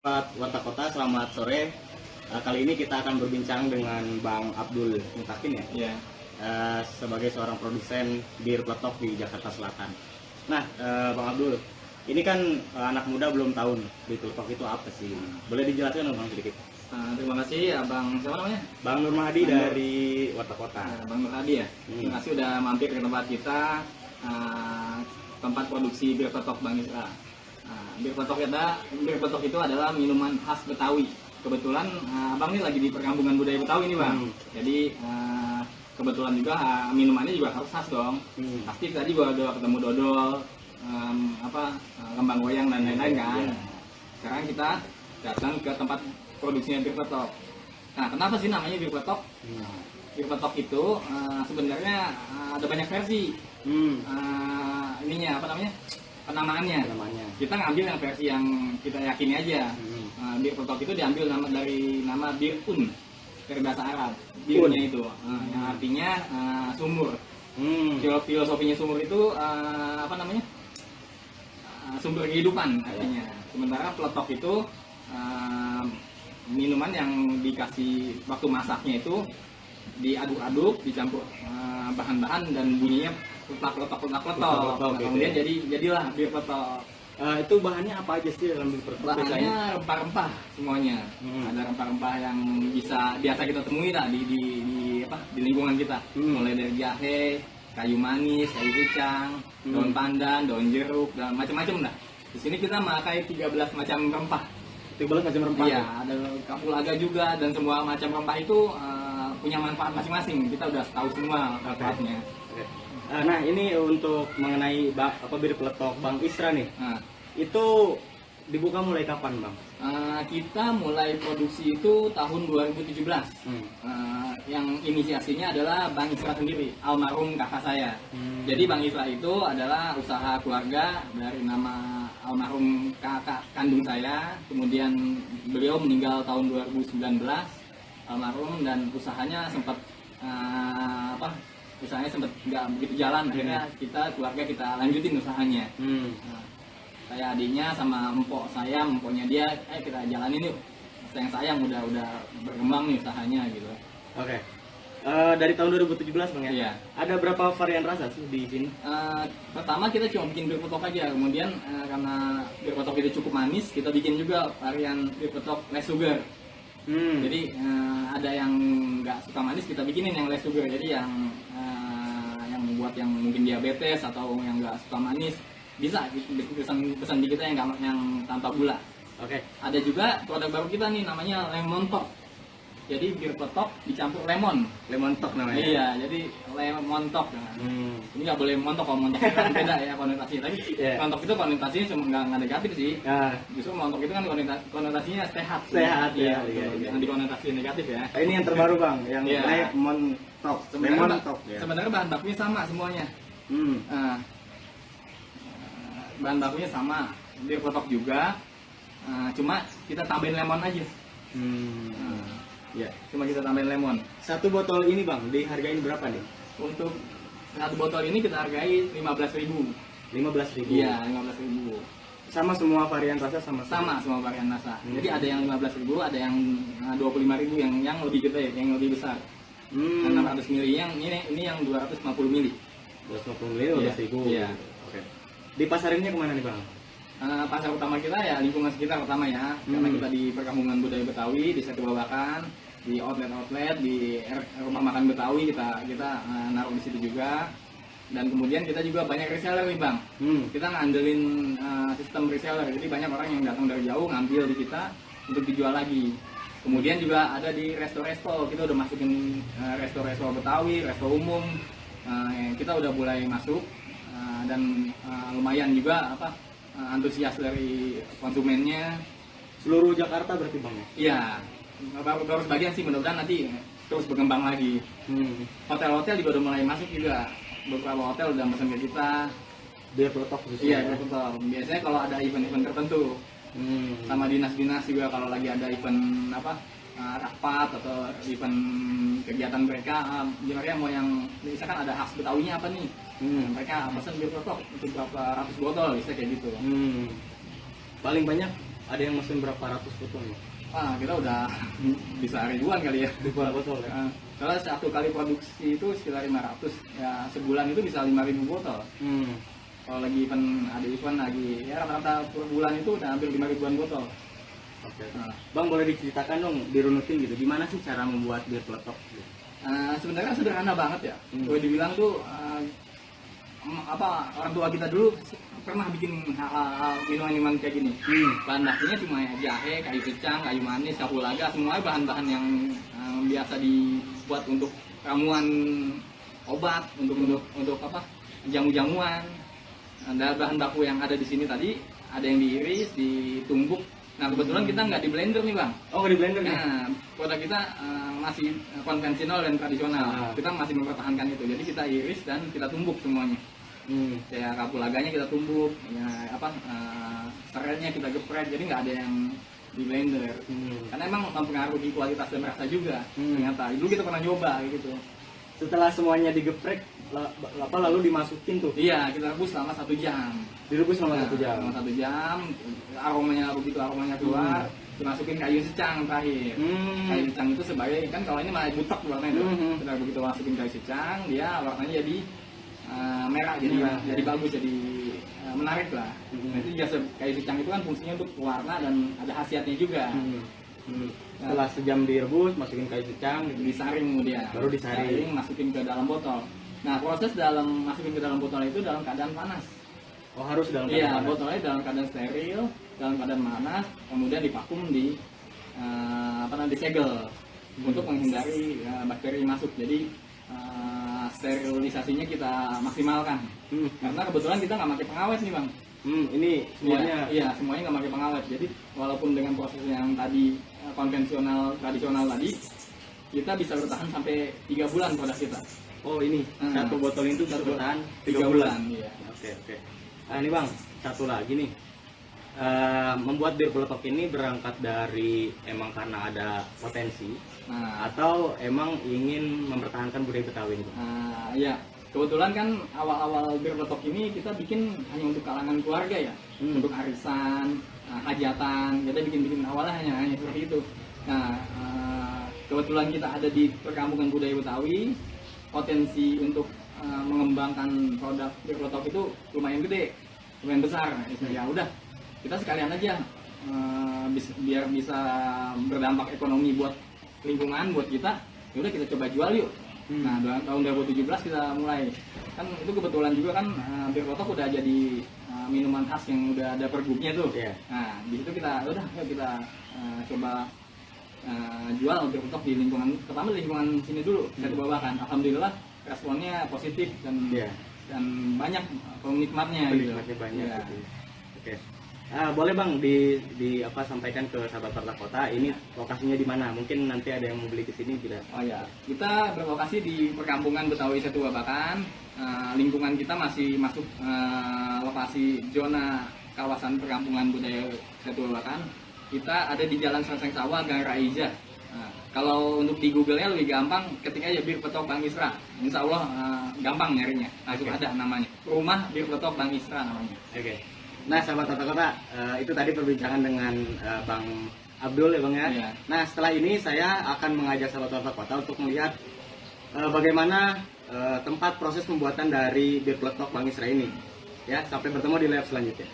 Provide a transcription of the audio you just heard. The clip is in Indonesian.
Warta Kota, selamat sore. Kali ini kita akan berbincang dengan Bang Abdul Mutakin ya, Iya. sebagai seorang produsen bir peletok di Jakarta Selatan. Nah, Bang Abdul, ini kan anak muda belum tahu nih, bir peletok itu apa sih? Boleh dijelaskan dong Bang sedikit? Terima kasih Abang, siapa namanya? Bang Nur Mahdi dari Warta Kota. Bang Nur Hadi ya. Terima kasih udah mampir ke tempat kita, tempat produksi bir peletok Bang Isra. Bir peletok itu adalah minuman khas Betawi. Kebetulan Abang ini lagi di perkampungan budaya Betawi nih Bang. Jadi kebetulan juga minumannya juga harus khas dong. Pasti tadi gua udah ketemu dodol, kembang goyang dan lain-lain kan. Sekarang kita datang ke tempat produksinya bir peletok. Nah, kenapa sih namanya bir peletok? Bir peletok itu sebenarnya ada banyak versi. Penamaannya. Kita ngambil yang versi yang kita yakini aja. Bir peletok itu diambil dari nama bir dari bahasa Arab. Birnya itu, yang artinya sumur. Filosofinya sumur itu sumber kehidupan artinya. Sementara peletok itu minuman yang dikasih waktu masaknya itu diaduk-aduk, dicampur bahan-bahan dan bunyinya letak-letak. Kemudian jadilah bir peletok. Itu bahannya apa aja sih dalam bir peletok? Bahannya rempah-rempah semuanya. Ada rempah-rempah yang biasa kita temui lah di lingkungan kita. Mulai dari jahe, kayu manis, kayu kicang, daun pandan, daun jeruk, dan macam-macam lah. Di sini kita memakai 13 macam rempah. 13 macam rempah. Iya, ada kapulaga juga, dan semua macam rempah itu punya manfaat masing-masing. Kita udah tahu semua manfaatnya. Nah, ini untuk mengenai bir peletok Bang Isra nih. Itu dibuka mulai kapan, Bang? Kita mulai produksi itu tahun 2017. Yang inisiasinya adalah Bang Isra sendiri, almarhum kakak saya. Jadi Bang Isra itu adalah usaha keluarga dari nama almarhum kakak kandung saya. Kemudian beliau meninggal tahun 2019, almarhum, dan usahanya sempat nggak begitu jalan. Akhirnya keluarga kita lanjutin usahanya. Saya adiknya sama empoknya dia, kita jalanin yuk. Sayang udah berkembang nih usahanya gitu. Oke. Dari tahun 2017 Bang ya? Iya. Ada berapa varian rasa sih di sini? Pertama kita cuma bikin bir peletok aja. Kemudian karena bir peletok itu cukup manis, kita bikin juga varian bir peletok less sugar. Jadi ada yang nggak suka manis, kita bikinin yang less sugar. Jadi yang buat yang mungkin diabetes atau yang nggak suka manis, bisa pesan di kita yang tanpa gula. Oke. Ada juga produk baru kita nih, namanya lemon top. Jadi bir peletok dicampur lemon top namanya. Iya, jadi lemon top. Ini nggak boleh montok, kalau montok itu kan beda ya konotasinya. Tapi montok itu konotasinya cuma nggak negatif sih. Justru montok itu kan konotasinya sehat. Sehat ya. Yang dikonotasi negatif ya. Ini yang terbaru Bang, yang lemon top. Sebenarnya bahan bakunya sama semuanya. Bahan bakunya sama, bir peletok juga. Cuma kita tambahin lemon aja. Ya, cuma kita tambahin lemon. Satu botol ini Bang, dihargain berapa nih? Untuk satu botol ini kita hargai 15.000. 15.000. Iya, 15.000. Sama semua varian rasa sama semua varian rasa. Jadi ada yang 15.000, ada yang 25.000 yang lebih gede, yang lebih besar. 600 mili, yang ini yang 250 mili. 250 mili 15.000. Iya. Oke. Dipasarinnya kemana nih Bang? Pasar utama kita ya lingkungan sekitar pertama ya, karena kita di perkampungan budaya Betawi, di Setu Babakan, di outlet, di rumah makan Betawi kita naruh di situ juga. Dan kemudian kita juga banyak reseller nih Bang. Kita ngandelin sistem reseller, jadi banyak orang yang datang dari jauh ngambil di kita untuk dijual lagi. Kemudian juga ada di resto-resto, kita udah masukin resto-resto Betawi, resto umum, kita udah mulai masuk, dan lumayan juga antusias dari konsumennya. Seluruh Jakarta berarti Bang? Iya, baru sebagian sih, mudah-mudahan nanti terus berkembang lagi. Hotel-hotel juga udah mulai masuk juga, beberapa hotel udah pesan ke kita. Bir peletok khususnya? Iya, bir peletok. Biasanya kalau ada event-event tertentu, sama dinas-dinas juga kalau lagi ada event rapat atau event kegiatan mereka, mereka mau yang misalkan ada khas Betawinya apa nih, mereka pesan bir peletok untuk berapa ratus botol, bisa kayak gitu. Paling banyak ada yang mesen berapa ratus botol nih? Kita udah bisa ribuan kali ya. Ribuan botol ya? Kalau satu kali produksi itu sekitar 500, ya sebulan itu bisa 5.000 botol. Kalau lagi ada event lagi, ya rata-rata per bulan itu udah hampir 5.000-an botol. Oke. Bang, boleh diceritakan dong, dirunutin gitu, gimana sih cara membuat bir peletok? Sebenarnya sederhana banget ya. Boleh dibilang tuh orang tua kita dulu pernah bikin hal minuman kayak gini. Bahan bakunya cuma ya, jahe, kayu kecang, kayu manis, kapulaga, semuanya bahan-bahan yang biasa dibuat untuk ramuan obat, untuk jamu-jamuan. Ada bahan baku yang ada di sini tadi, ada yang diiris, ditumbuk. Nah kebetulan kita nggak di blender nih bang. Oh, nggak di blender nih? Nah produk kita masih konvensional dan tradisional. Kita masih mempertahankan itu. Jadi kita iris dan kita tumbuk semuanya. Kayak kapulaganya kita tumbuk, ya seretnya kita geprek. Jadi nggak ada yang di blender. Karena emang mempengaruhi kualitas dan rasa juga. Ternyata dulu kita pernah nyoba gitu. Setelah semuanya digeprek, lalu dimasukin tuh? Iya, kita rebus selama 1 jam. Direbus selama 1 jam? Selama 1 jam, aromanya keluar, dimasukin kayu secang terakhir. Kayu secang itu sebagai, kan kalau ini malah butek warnanya itu. Kita begitu masukin kayu secang, dia warnanya jadi merah, jadi bagus, jadi menarik lah. Itu biasa kayu secang itu kan fungsinya untuk warna dan ada khasiatnya juga. Setelah sejam direbus, masukin kayu secang, disaring kemudian. Baru disaring, masukin ke dalam botol. Nah proses masukin ke dalam botol itu dalam keadaan panas. Oh, harus dalam keadaan panas? Iya, botolnya dalam keadaan steril, dalam keadaan panas, kemudian divakum disegel untuk menghindari bakteri masuk. Jadi sterilisasinya kita maksimalkan. Karena kebetulan kita nggak pakai pengawet nih bang. Ini semuanya? Iya, semuanya nggak pakai pengawet. Jadi walaupun dengan proses yang tadi konvensional, tradisional tadi, kita bisa bertahan sampai 3 bulan produk kita. Oh ini, satu botol itu bisa bertahan 3 bulan? Iya. Oke. Nah ini bang, satu lagi nih. Membuat bir peletok ini berangkat dari emang karena ada potensi, atau emang ingin mempertahankan budaya Betawi itu? Iya. Kebetulan kan awal-awal bir peletok ini kita bikin hanya untuk kalangan keluarga ya, untuk arisan, hajatan, kita bikin awalnya hanya seperti itu. Nah, kebetulan kita ada di perkampungan budaya Betawi, potensi untuk mengembangkan produk bir peletok itu lumayan gede, lumayan besar. Ya udah, kita sekalian aja biar bisa berdampak ekonomi buat lingkungan, buat kita. Ya udah kita coba jual yuk. Nah, tahun 2017 kita mulai. Kan itu kebetulan juga kan bir peletok udah jadi minuman khas yang udah ada pergubnya tuh. Nah, di situ kita coba jual bir peletok di lingkungan, pertama di lingkungan sini dulu kita bawakan. Alhamdulillah responnya positif dan banyak penikmatnya. Banyak. Oke. Boleh bang sampaikan ke sahabat Pertak Kota ini lokasinya di mana? Mungkin nanti ada yang mau beli ke sini tidak? Oh ya, kita berlokasi di perkampungan Betawi Setu Babakan. Lingkungan kita masih masuk lokasi zona kawasan perkampungan budaya Setu Babakan. Kita ada di Jalan Sreseng Sawah, Gang Raiza. Kalau untuk di Google-nya lebih gampang, ketika aja Bir Peletok Bang Isra. Insya Allah gampang nyarinya, langsung ada namanya. Rumah Bir Peletok Bang Isra namanya. Oke. Nah, sahabat Pertak Kota, itu tadi perbincangan dengan Bang Abdul ya Bang ya. Iya. Nah, setelah ini saya akan mengajak sahabat Pertak Kota untuk melihat bagaimana tempat proses pembuatan dari bir peletok Bang Isra ini. Ya, sampai bertemu di live selanjutnya.